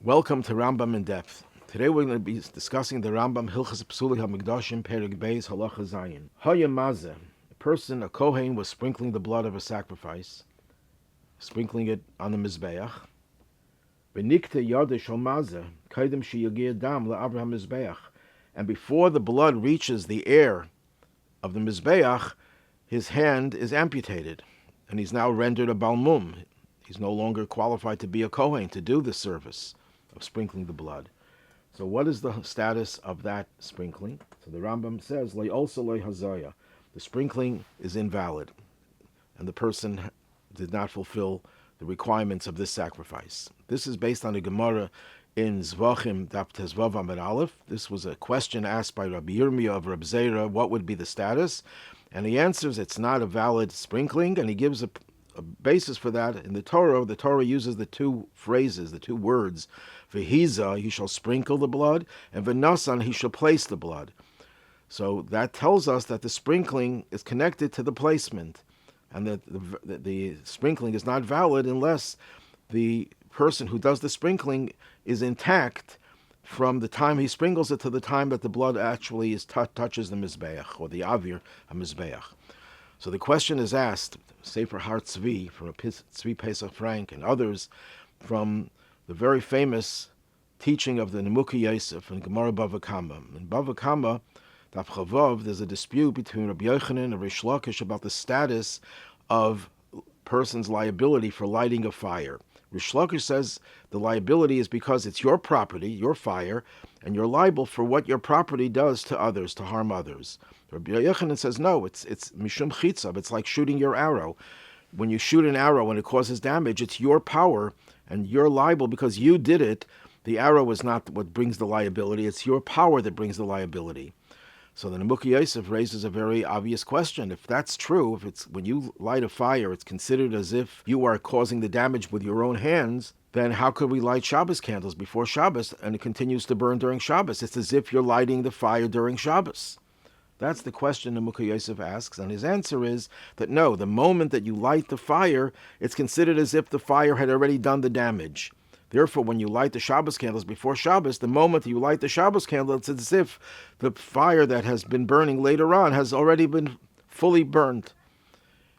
Welcome to Rambam in Depth. Today we're going to be discussing the Rambam Hilchas Psuli HaMikdashim Perek Beis Halacha Zayin. Haya Mazeh, a person, a Kohen, was sprinkling the blood of a sacrifice, sprinkling it on the Mizbeach. Benikte Yadesh Mazeh Kaidem Sheyagir Dam LaAvraham Mizbeach. And before the blood reaches the air of the Mizbeach, his hand is amputated, and he's now rendered a Balmum. He's no longer qualified to be a Kohen, to do the service of sprinkling the blood. So what is the status of that sprinkling? So the Rambam says, Lei also lei hazaya. The sprinkling is invalid, and the person did not fulfill the requirements of this sacrifice. This is based on a Gemara in Zvachim Daf Tezvav Amud Aleph. This was a question asked by Rabbi Yirmiyah of Reb Zera, what would be the status? And he answers it's not a valid sprinkling, and he gives a basis for that in the Torah. The Torah uses the two phrases, the two words, V'hiza, he shall sprinkle the blood, and V'nasan, he shall place the blood. So that tells us that the sprinkling is connected to the placement, and that the sprinkling is not valid unless the person who does the sprinkling is intact from the time he sprinkles it to the time that the blood actually is touches the Mizbeach, or the Avir HaMizbeach. So the question is asked, Sefer Har Tzvi, from Tzvi Pesach Frank and others, from the very famous teaching of the Nemuki Yosef in Gemara Bava Kama. In Bava Kama, Daf Chavav, there's a dispute between Rabbi Yochanan and Rish Lakish about the status of person's liability for lighting a fire. Rish Lakish says the liability is because it's your property, your fire, and you're liable for what your property does to others, to harm others. Rabbi Yochanan says no, it's mishum chitzav. It's like shooting your arrow. When you shoot an arrow and it causes damage, it's your power, and you're liable because you did it. The arrow is not what brings the liability. It's your power that brings the liability. So the Nemuki Yosef raises a very obvious question. If that's true, if it's when you light a fire, it's considered as if you are causing the damage with your own hands, then how could we light Shabbos candles before Shabbos and it continues to burn during Shabbos? It's as if you're lighting the fire during Shabbos. That's the question Nemuki Yosef asks, and his answer is that no, the moment that you light the fire, it's considered as if the fire had already done the damage. Therefore, when you light the Shabbos candles before Shabbos, the moment that you light the Shabbos candle, it's as if the fire that has been burning later on has already been fully burned.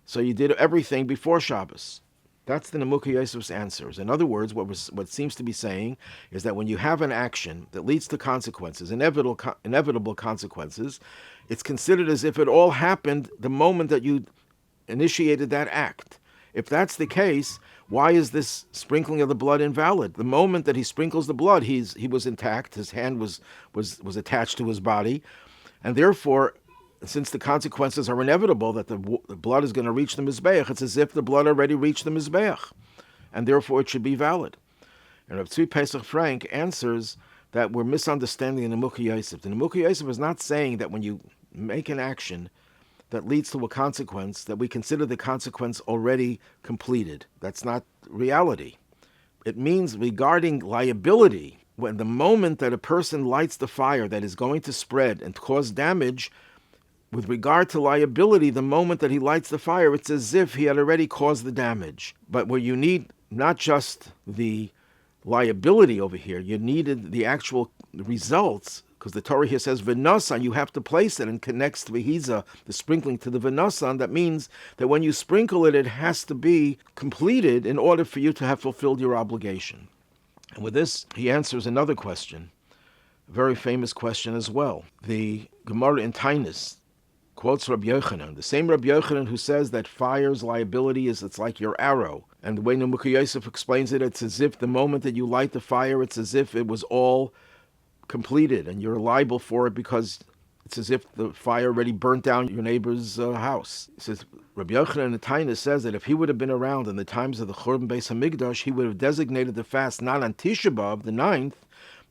So you did everything before Shabbos. That's the Nemuki Yosef's answers. In other words, what seems to be saying is that when you have an action that leads to consequences, inevitable consequences, it's considered as if it all happened the moment that you initiated that act. If that's the case, why is this sprinkling of the blood invalid? The moment that he sprinkles the blood, he was intact, his hand was attached to his body, and therefore, since the consequences are inevitable, that the blood is going to reach the Mizbeach, it's as if the blood already reached the Mizbeach, and therefore it should be valid. And Rav Tzvi Pesach Frank answers that we're misunderstanding the Nemuki Yosef. The Nemuki Yosef is not saying that when you make an action that leads to a consequence, that we consider the consequence already completed. That's not reality. It means regarding liability, when the moment that a person lights the fire that is going to spread and cause damage, with regard to liability, the moment that he lights the fire, it's as if he had already caused the damage. But where you need not just the liability over here, you needed the actual results, because the Torah here says v'nasan, you have to place it and connects to v'hiza, the sprinkling, to the v'nasan. That means that when you sprinkle it, it has to be completed in order for you to have fulfilled your obligation. And with this, he answers another question, a very famous question as well. The Gemara in Tainus quotes Rabbi Yochanan, the same Rabbi Yochanan who says that fire's liability is it's like your arrow. And the way Nemuki Yosef explains it, it's as if the moment that you light the fire, it's as if it was all completed and you're liable for it because it's as if the fire already burnt down your neighbor's house. He says, Rabbi Yochanan in Tainus says that if he would have been around in the times of the Churban Beis HaMikdash, he would have designated the fast not on Tisha B'Av, the 9th,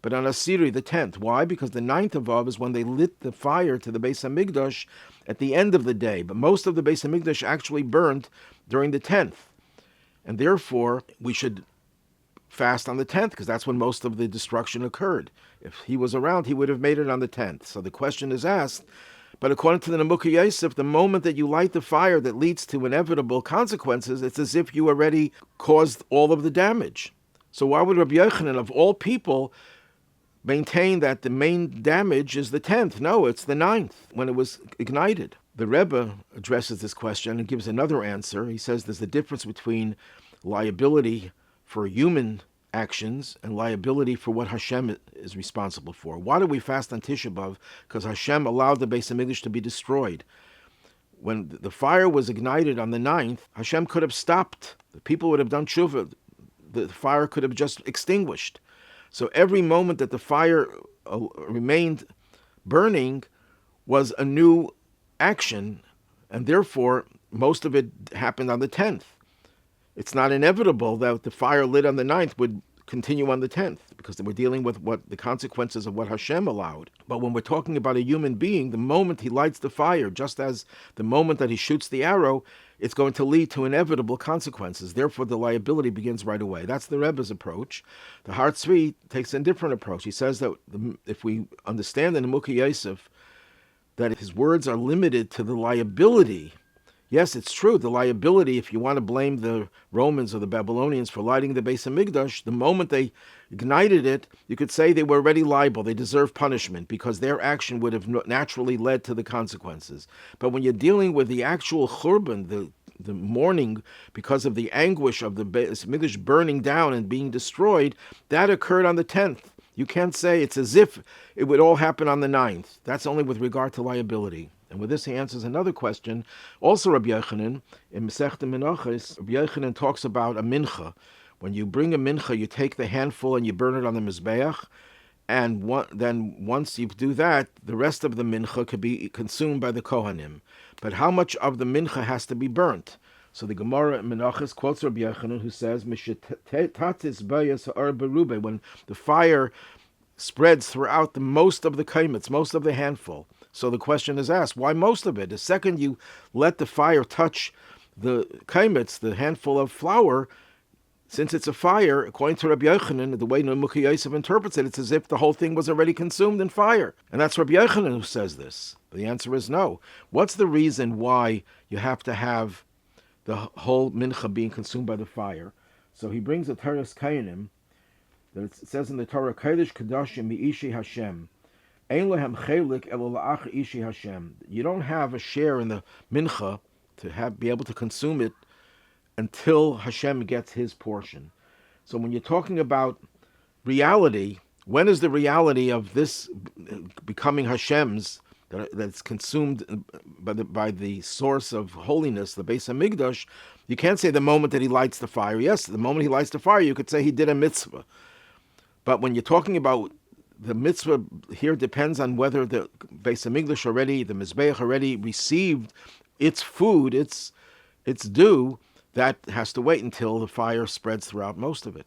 but on Asiri, the 10th. Why? Because the 9th of Av is when they lit the fire to the Beis HaMikdash at the end of the day. But most of the Beis HaMikdash actually burned during the 10th. And therefore, we should fast on the 10th, because that's when most of the destruction occurred. If he was around, he would have made it on the 10th. So the question is asked, but according to the Nemuki Yosef, the moment that you light the fire that leads to inevitable consequences, it's as if you already caused all of the damage. So why would Rabbi Yochanan, of all people, maintain that the main damage is the 10th? No, it's the 9th, when it was ignited. The Rebbe addresses this question and gives another answer. He says there's a difference between liability for human actions and liability for what Hashem is responsible for. Why do we fast on Tisha B'Av? Because Hashem allowed the Beis HaMikdash to be destroyed. When the fire was ignited on the 9th, Hashem could have stopped. The people would have done tshuva. The fire could have just extinguished. So every moment that the fire remained burning was a new action, and therefore most of it happened on the 10th. It's not inevitable that the fire lit on the 9th would continue on the 10th, because we're dealing with what the consequences of what Hashem allowed. But when we're talking about a human being, the moment he lights the fire, just as the moment that he shoots the arrow, it's going to lead to inevitable consequences. Therefore, the liability begins right away. That's the Rebbe's approach. The Har Tzvi takes a different approach. He says that if we understand in the Mukhi Yosef that his words are limited to the liability. Yes, it's true, the liability, if you want to blame the Romans or the Babylonians for lighting the Beis HaMikdash, the moment they ignited it, you could say they were already liable. They deserve punishment because their action would have naturally led to the consequences. But when you're dealing with the actual churban, the mourning because of the anguish of the Beis HaMikdash burning down and being destroyed, that occurred on the 10th. You can't say it's as if it would all happen on the 9th. That's only with regard to liability. And with this, he answers another question. Also, Rabbi Yochanan, in Masechta Menachos, Rabbi Yochanan talks about a mincha. When you bring a mincha, you take the handful and you burn it on the mizbeach, and then once you do that, the rest of the mincha could be consumed by the Kohanim. But how much of the mincha has to be burnt? So the Gemara in Menachos quotes Rabbi Yochanan, who says, when the fire spreads throughout most of the kaimitz, most of the handful. So the question is asked, why most of it? The second you let the fire touch the kaimitz, the handful of flour, since it's a fire, according to Rabbi Yochanan, the way Mukhi Yosef interprets it, it's as if the whole thing was already consumed in fire. And that's Rabbi Yochanan who says this. The answer is no. What's the reason why you have to have the whole mincha being consumed by the fire? So he brings a Teres Kainim, that it says in the Torah, Kodesh Kadashim Mi'ishi Hashem. Ein lehem chelik elo la'ach ishi Hashem. You don't have a share in the mincha to be able to consume it until Hashem gets his portion. So when you're talking about reality, when is the reality of this becoming Hashem's, that's consumed by the source of holiness, the Beis HaMikdash? You can't say the moment that he lights the fire. Yes, the moment he lights the fire, you could say he did a mitzvah. But when you're talking about the mitzvah here, depends on whether the Beis HaMikdash already, the Mizbeach already received its food, its due. That has to wait until the fire spreads throughout most of it.